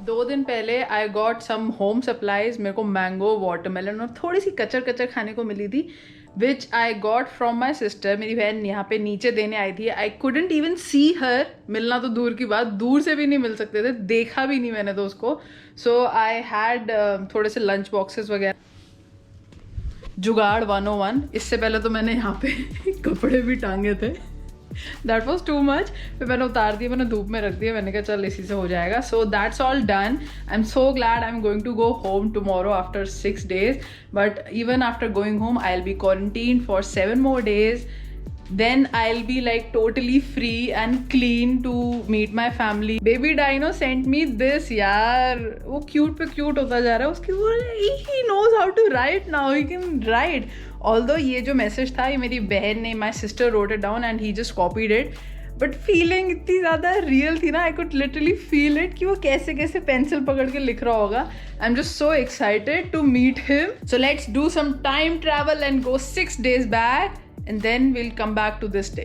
2 दिन पहले I got some home supplies. मेरे को मैंगो, वाटरमेलन और थोड़ी सी कचर कचर खाने को मिली थी, which I got from my sister. मेरी बहन यहाँ पे नीचे देने आई थी. I couldn't even see her. मिलना तो दूर की बात, दूर से भी नहीं मिल सकते थे, देखा भी नहीं मैंने तो उसको. सो आई हैड थोड़े से लंच बॉक्सेस वगैरह. जुगाड़ 101. इससे पहले तो मैंने यहाँ पे कपड़े भी टांगे थे. That was too much. फिर मैंने उतार दिया, मैंने धूप में रख दिया. मैंने कहा चल इसी से हो जाएगा. So that's all done. I am so glad. I am going to go home tomorrow after 6 days. But even after going home I will be quarantine for 7 more days. Then I'll be like totally free and clean to meet my family. Baby Dino sent me this यार. वो cute पे cute होता जा रहा है. उसकी वो he knows how to write now. He can write. Although ये जो message था ये मेरी बहन ने, my sister wrote it down and he just copied it. But feeling इतनी ज़्यादा रियल थी ना. I could literally feel it कि वो कैसे कैसे पेंसिल पकड़ के लिख रहा होगा. I am just so excited to meet him. So let's do some time travel and go 6 days back. And then we'll come back to this day.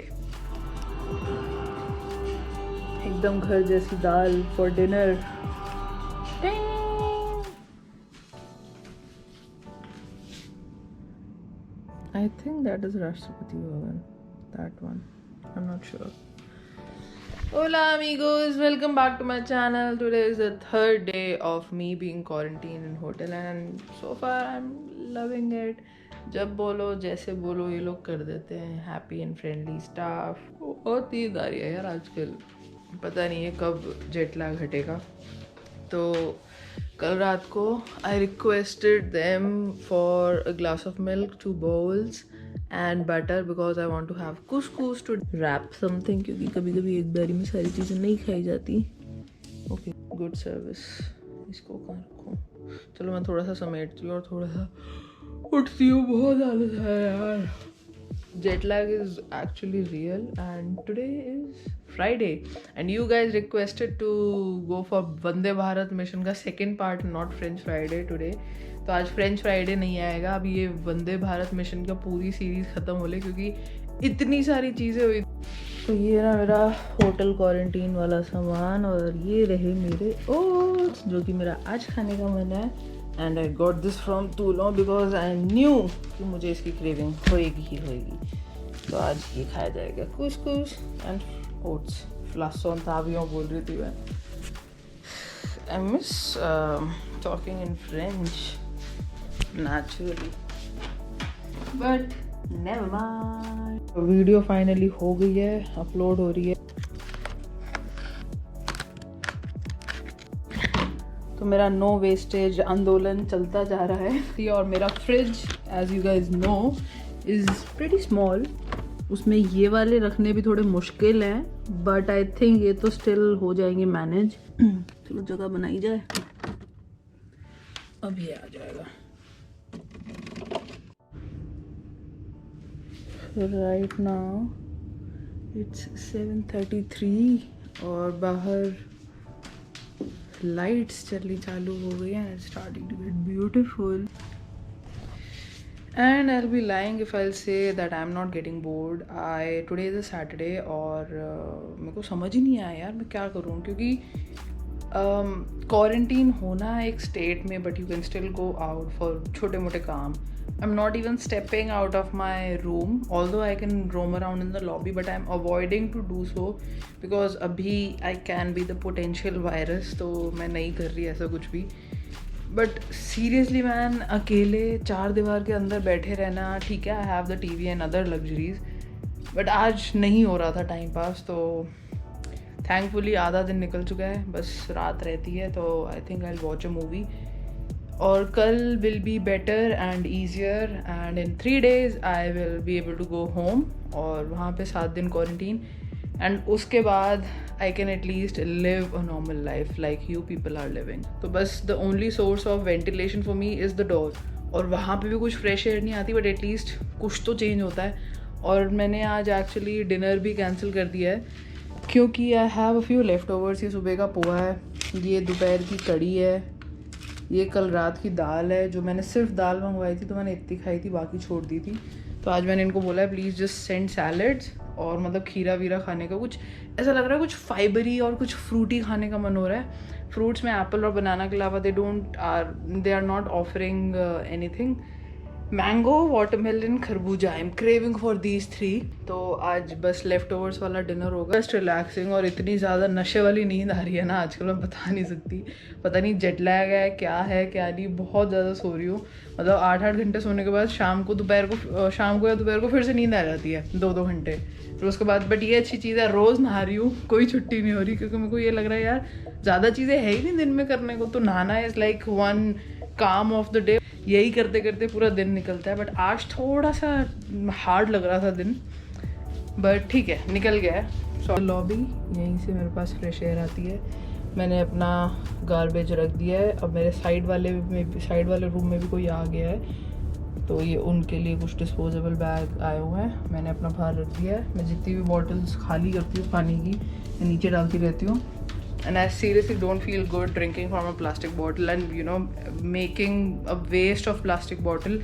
एकदम घर जैसी दाल for dinner. I think that is Rashtrapati Bhavan. That one. I'm not sure. Hola amigos, welcome back to my channel. Today is the 3rd day of me being quarantined in hotel and so far I'm loving it. जब बोलो जैसे बोलो ये लोग कर देते हैं. Happy and friendly staff. बहुत नींद आ रही है यार आजकल. पता नहीं है कब जेट लैग हटेगा. तो कल रात को I requested them for a glass of milk, 2 bowls and butter because I want to have कुछ टू रैप समथिंग, क्योंकि कभी कभी एक बारी में सारी चीज़ें नहीं खाई जाती. Okay, good service. इसको कहाँ रखूँ? चलो मैं थोड़ा सा समेटती हूँ और थोड़ा सा उठती हूँ. बहुत आलस है यार. jet lag is actually real and today is Friday and you guys requested to go for Vande Bharat mission का second part, not French Friday today. तो आज French Friday नहीं आएगा. अभी ये वंदे भारत मिशन का पूरी सीरीज ख़त्म हो ले क्योंकि इतनी सारी चीज़ें हुई. तो ये ना मेरा होटल क्वारंटीन वाला सामान और ये रहे मेरे ओट्स जो कि मेरा आज खाने का मन है. And I got this from तूलो बिकॉज आई न्यू कि मुझे इसकी क्रेविंग होएगी ही होएगी. तो आज ये खाया जाएगा. कुछ एंड ओट्स. फ्लासोन था भी बोल रही थी मैं. I miss talking in French naturally but never mind. Video finally हो गई है, अपलोड हो रही है. तो मेरा नो वेस्टेज आंदोलन चलता जा रहा है. और मेरा fridge as you guys know is pretty small. उसमें ये वाले रखने भी थोड़े मुश्किल हैं बट आई थिंक ये तो स्टिल हो जाएंगे मैनेज. चलो जगह बनाई जाए. अब ये आ जाएगा. राइट नाउ इट्स 7:33 और बाहर लाइट्स चलनी चालू हो गई हैं. Starting to get beautiful and I will be lying if I will say that I am not getting bored. Today is a Saturday और मेरे को समझ ही नहीं आया यार मैं क्या करूँ क्योंकि क्वारंटीन होना है एक स्टेट में but you can still go out for छोटे मोटे काम. I'm not even stepping out of my room, although I can roam around in the lobby, but I'm avoiding to do so because अभी I can be the potential virus. तो मैं नहीं कर रही ऐसा कुछ भी. But seriously man, अकेले 4 दीवार के अंदर बैठे रहना ठीक है. I have the TV and other luxuries, but आज नहीं हो रहा था टाइम पास. तो thankfully आधा दिन निकल चुका है, बस रात रहती है. तो I think I'll watch a movie. और कल will be better and easier and in 3 days I will be able to go home और वहाँ पे 7 दिन क्वारंटीन एंड उसके बाद I can at least live a normal life like you people are living. तो बस the only source of ventilation for me is the door. और वहाँ पे भी कुछ फ्रेश एयर नहीं आती बट एटलीस्ट कुछ तो चेंज होता है. और मैंने आज एक्चुअली डिनर भी कैंसिल कर दिया है क्योंकि I have a few left overs. ये सुबह का पोहा है, ये दोपहर की कड़ी है, ये कल रात की दाल है. जो मैंने सिर्फ दाल मंगवाई थी तो मैंने इतनी खाई थी, बाकी छोड़ दी थी. तो आज मैंने इनको बोला है प्लीज़ जस्ट सेंड सैलड्स और मतलब खीरा वीरा खाने का, कुछ ऐसा लग रहा है कुछ फाइबरी और कुछ फ्रूटी खाने का मन हो रहा है। फ्रूट्स में एप्पल और बनाना के अलावा they are not offering anything. Mango, watermelon, खरबूजा, I am craving for these 3। तो आज बस लेफ्ट ओवर्स वाला डिनर होगा, जस्ट रिलैक्सिंग। और इतनी ज़्यादा नशे वाली नींद आ रही है ना आजकल, मैं बता नहीं सकती, पता नहीं जेट लैग है क्या नहीं, बहुत ज़्यादा सो रही हूँ। मतलब 8-8 घंटे सोने के बाद शाम को या दोपहर को फिर से नींद आ जाती है 2-2 घंटे, फिर उसके बाद। बट ये अच्छी चीज़ है, रोज़ नहा रही हूँ, कोई छुट्टी नहीं हो रही, क्योंकि मेरे को ये लग रहा है यार ज़्यादा चीज़ें है ही नहीं दिन में करने को, तो नहाना इज़ लाइक वन काम ऑफ द डे। यही करते करते पूरा दिन निकलता है। बट आज थोड़ा सा हार्ड लग रहा था दिन, बट ठीक है, निकल गया है। सो लॉबी, यहीं से मेरे पास फ्रेश एयर आती है। मैंने अपना गार्बेज रख दिया है। अब मेरे साइड वाले रूम में भी कोई आ गया है, तो ये उनके लिए कुछ डिस्पोजेबल बैग आए हुए हैं, मैंने अपना बाहर रख दिया है। मैं जितनी भी बॉटल्स खाली करती हूँ पानी की, मैं नीचे डालती रहती हूँ। And I seriously don't feel good drinking from a plastic bottle and making a waste of plastic bottle.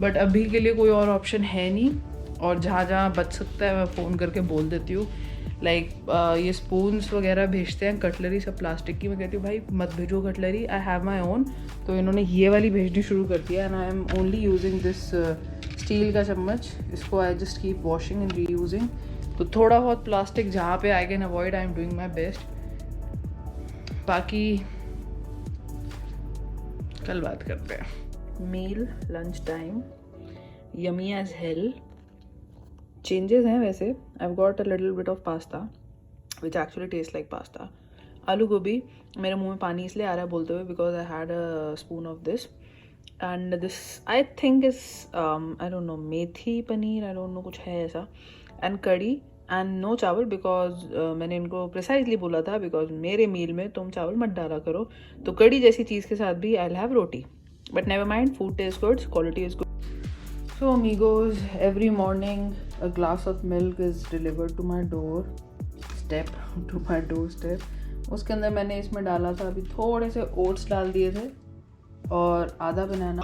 But अभी के लिए कोई और ऑप्शन है नहीं, और जहाँ जहाँ बच सकता है मैं फ़ोन करके बोल देती हूँ। लाइक ये स्पून्स वगैरह भेजते हैं, कटलरी सब प्लास्टिक की, मैं कहती हूँ भाई मत भेजो cutlery, I have my own. तो इन्होंने ये वाली भेजनी शुरू कर दिया, and I am only using this steel का चम्मच। इसको I just keep washing and reusing. तो थोड़ा बहुत प्लास्टिक जहाँ पे I can avoid, I am doing my best. बाकी कल बात करते हैं। Meal, lunch time, yummy as hell. Changes हैं वैसे, I have got a little bit of pasta which actually taste like pasta. आलू गोभी, मेरे मुंह में पानी इसलिए आ रहा है बोलते हुए because I had a spoon of this, and this I think is I don't know methi paneer, I don't know कुछ है ऐसा, एंड कड़ी, एंड नो चावल बिकॉज मैंने इनको प्रिसाइजली बोला था बिकॉज मेरे मील में तुम चावल मत डाला करो। तो कड़ी जैसी चीज़ के साथ भी I will have roti, but never mind, food taste good, quality is good. So amigos, every morning a glass of milk is delivered to my doorstep. उसके अंदर मैंने इसमें डाला था, अभी थोड़े से ओट्स डाल दिए थे और आधा बनाना।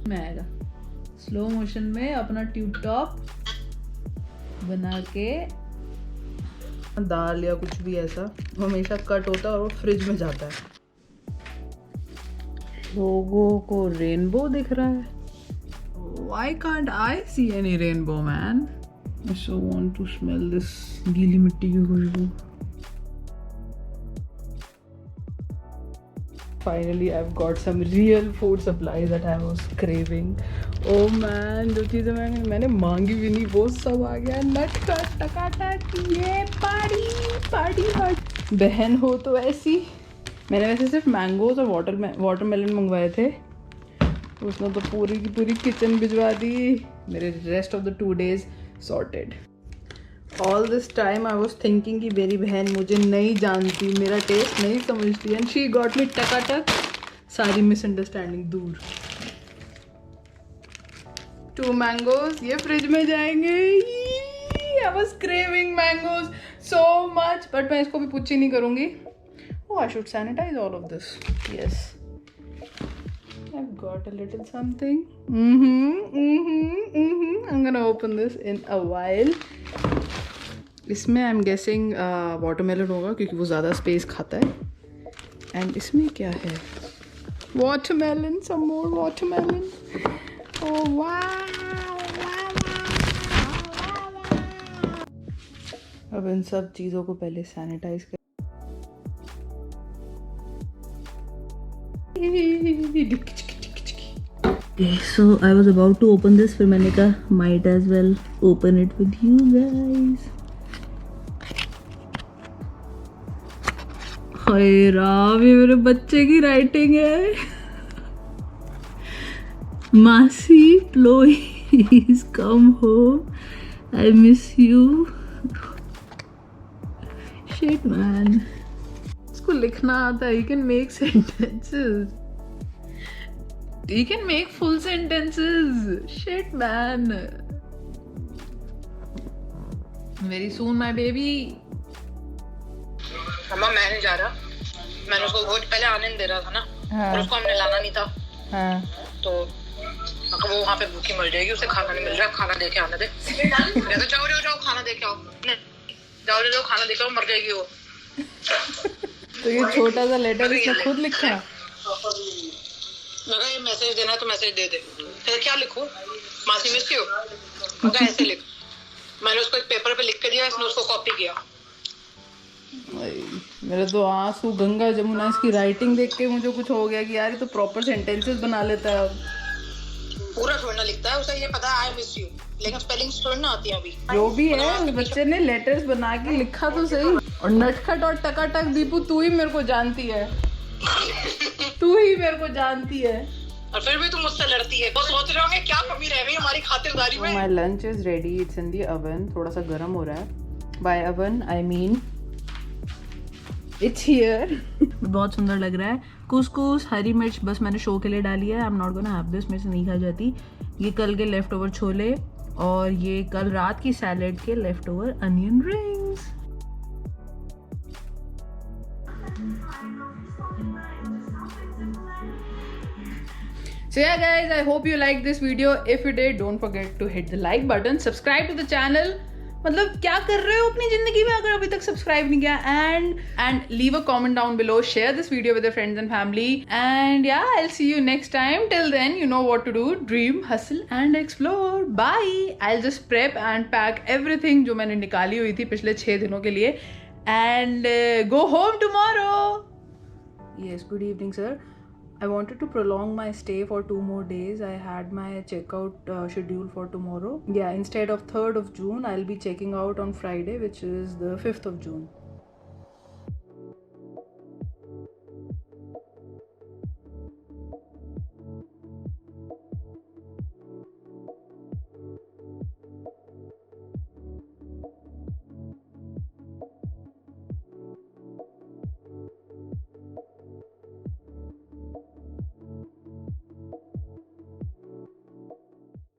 मैं आएगा स्लो मोशन में अपना ट्यूब टॉप बना के। दाल या कुछ भी ऐसा हमेशा कट होता है और वो फ्रिज में जाता है। लोगों को रेनबो दिख रहा है, why can't I see any rainbow man? I so want to smell this गीली मिट्टी की खुशबू। Finally, I've got some real food supplies that I was craving. Oh man, जो चीज़ें मैंने मांगी भी नहीं वो सब आ गया। नटखट टकाटक, ये पार्टी बहन हो तो ऐसी। मैंने वैसे सिर्फ मैंगोज और वाटरमेलन मंगवाए थे, उसने तो पूरी की पूरी किचन भिजवा दी। मेरे rest of the 2 days sorted. All this time I was thinking कि मेरी बहन मुझे नहीं जानती, मेरा टेस्ट नहीं समझती, एंड शी गॉट मी टकाटक, सारी मिसअंडरस्टैंडिंग दूर। 2 मैंगोज ये फ्रिज में जाएंगे। I was craving mangoes so much, but मैं इसको भी पुच्ची नहीं करूंगी। Oh, I should sanitize all of this. Yes, I've got a little something. I'm gonna open this in a while. इसमें आई एम गेसिंग वाटरमेलन होगा क्योंकि वो ज़्यादा स्पेस खाता है। एंड इसमें क्या है? वाटरमेलन, सम मोर वाटरमेलन। ओह वाह! अब इन सब चीज़ों को पहले सैनिटाइज कर। So I was about to open this, फिर मैंने कहा might as well open it with you guys. हाय राम, ये मेरे बच्चे की राइटिंग है। मासी please come home, I miss you. Shit man, इसको लिखना आता है। He can make sentences. He can make full sentences. Shit man. Very soon my baby. मम्मा मैं नहीं जा रहा, मैंने उसको बहुत पहले आने नहीं दे रहा था ना। हाँ। और उसको हमने लाना नहीं था। हाँ। तो वो वहाँ पे भूखी मर जाएगी, उसे खाना नहीं मिल रहा, खाना दे के आने दे। मैं तो जाओ खाना दे के आओ, जाओ खाना दे के आओ, मर जाएगी वो। तो ये छोटा सा लेटर इसने खुद लिखा। मैं ये मैसेज देना है तो मैसेज दे दे। फिर क्या लिखूं? मासी मिस यू, मैं ऐसे लिख। मैंने उसको एक पेपर पे लिख के दिया, इसने उसको कॉपी किया। मेरे तो आंसू गंगा जमुना इसकी राइटिंग देख के मुझे कुछ हो गया कि यार ये तो प्रॉपर सेंटेंसेस बना लेता है। पूरा थोड़ा लिखता है, उसे ये पता है आई मिस यू, लेकिन स्पेलिंग्स थोड़ी ना आती है अभी। जो भी है उस बच्चे ने लेटर्स बना के लिखा तो सही। और नटखट और टकाटक दीपू, तू ही मेरे को जानती है, तू ही मेरे को जानती है, और फिर भी तू मुझसे लड़ती है। वो सोच रहे होंगे क्या कमी रह गई हमारी खातिरदारी में। My lunch is ready, it's in the oven. थोड़ा सा गर्म हो रहा है। By oven I mean it's here. बहुत सुंदर लग रहा है। कुसकुस हरी मिर्च बस मैंने शो के लिए डाली है। आई am not gonna have this, मेरे से नहीं खाई जाती। ये कल के लेफ्ट ओवर छोले और ये कल रात की सैलेड के left over onion rings. So yeah guys, I hope you liked this video. If you did, don't forget to hit the like button, subscribe to the channel. मतलब क्या कर रहे हो अपनी जिंदगी में अगर अभी तक सब्सक्राइब नहीं किया, and leave a comment down below, share this video with your friends and family, and yeah, I'll see you next time. Till then, you know what to do, dream, hustle and explore. Bye. I'll just prep and pack everything जो मैंने निकाली हुई थी पिछले 6 दिनों के लिए, and go home tomorrow. Yes, good evening sir. I wanted to prolong my stay for 2 more days. I had my checkout schedule for tomorrow. Yeah, instead of 3rd of June, I'll be checking out on Friday, which is the 5th of June.